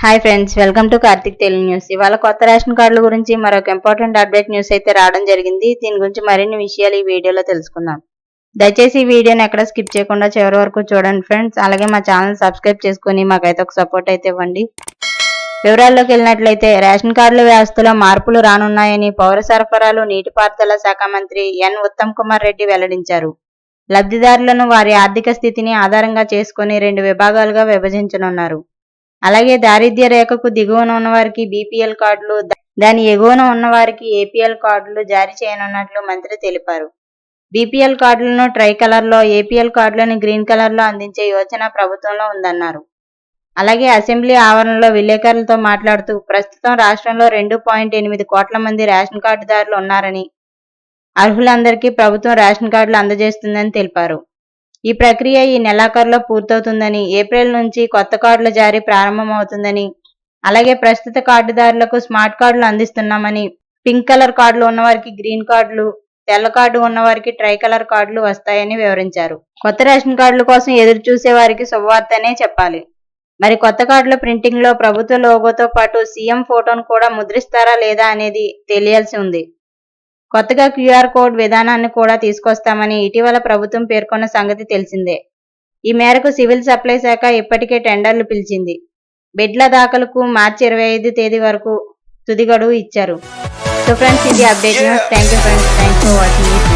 Hi friends, welcome to Karthik Telugu news. ఇవాళ కొత్త ration కార్డుల గురించి మరొక ఇంపార్టెంట్ అప్డేట్ న్యూస్ అయితే రావడం జరిగింది. దీని గురించి మరిన్ని విషయాలు ఈ వీడియోలో తెలుసుకుందాం. దయచేసి ఈ వీడియోని ఎక్కడ స్కిప్ చేయకుండా చివరి వరకు చూడండి ఫ్రెండ్స్. అలాగే మా ఛానల్ సబ్స్క్రైబ్ చేసుకుని మాకైతే ఒక సపోర్ట్ అయితే ఇవ్వండి. వివరాల్లోకి వెళ్ళినట్లయితే రేషన్ కార్డుల వ్యవస్థలో మార్పులు రానున్నాయని పౌర సరఫరాలు నీటిపారుదల శాఖ మంత్రి ఎన్ ఉత్తమ్ కుమార్ రెడ్డి వెల్లడించారు. లబ్ధిదారులను వారి ఆర్థిక స్థితిని ఆధారంగా చేసుకుని 2 విభాగాలుగా విభజించనున్నారు. అలాగే దారిద్ర్య రేఖకు దిగువన ఉన్నవారికి బీపీఎల్ కార్డులు, దాని ఎగువన ఉన్నవారికి ఏపీఎల్ కార్డులు జారీ చేయనున్నట్లు మంత్రి తెలిపారు. బీపీఎల్ కార్డులను ట్రై కలర్లో, ఏపీఎల్ కార్డులను గ్రీన్ కలర్లో అందించే యోచన ప్రభుత్వంలో ఉందన్నారు. అలాగే అసెంబ్లీ ఆవరణలో విలేకరులతో మాట్లాడుతూ ప్రస్తుతం రాష్ట్రంలో 2.8 కోట్ల మంది రేషన్ కార్డుదారులు ఉన్నారని, అర్హులందరికీ ప్రభుత్వం రేషన్ కార్డులు అందజేస్తుందని తెలిపారు. ఈ ప్రక్రియ ఈ నెలాఖరులో పూర్తవుతుందని, ఏప్రిల్ నుంచి కొత్త కార్డుల జారీ ప్రారంభమవుతుందని, అలాగే ప్రస్తుత కార్డుదారులకు స్మార్ట్ కార్డులు అందిస్తున్నామని, పింక్ కలర్ కార్డులు ఉన్నవారికి గ్రీన్ కార్డులు, తెల్ల కార్డు ఉన్నవారికి ట్రై కలర్ కార్డులు వస్తాయని వివరించారు. కొత్త రేషన్ కార్డుల కోసం ఎదురు చూసే వారికి శుభవార్తనే చెప్పాలి. మరి కొత్త కార్డుల ప్రింటింగ్ లో ప్రభుత్వ లోగోతో పాటు సీఎం ఫోటోను కూడా ముద్రిస్తారా లేదా అనేది తెలియాల్సి ఉంది. కొత్తగా క్యూఆర్ కోడ్ విధానాన్ని కూడా తీసుకొస్తామని ఇటీవల ప్రభుత్వం పేర్కొన్న సంగతి తెలిసిందే. ఈ మేరకు సివిల్ సప్లై శాఖ ఇప్పటికే టెండర్లు పిలిచింది. బెడ్ల దాఖలుకు మార్చి 25 తేదీ వరకు తుది గడువు ఇచ్చారు. సో ఫ్రెండ్స్, ఇది update news. Thank you friends, thanks for watching.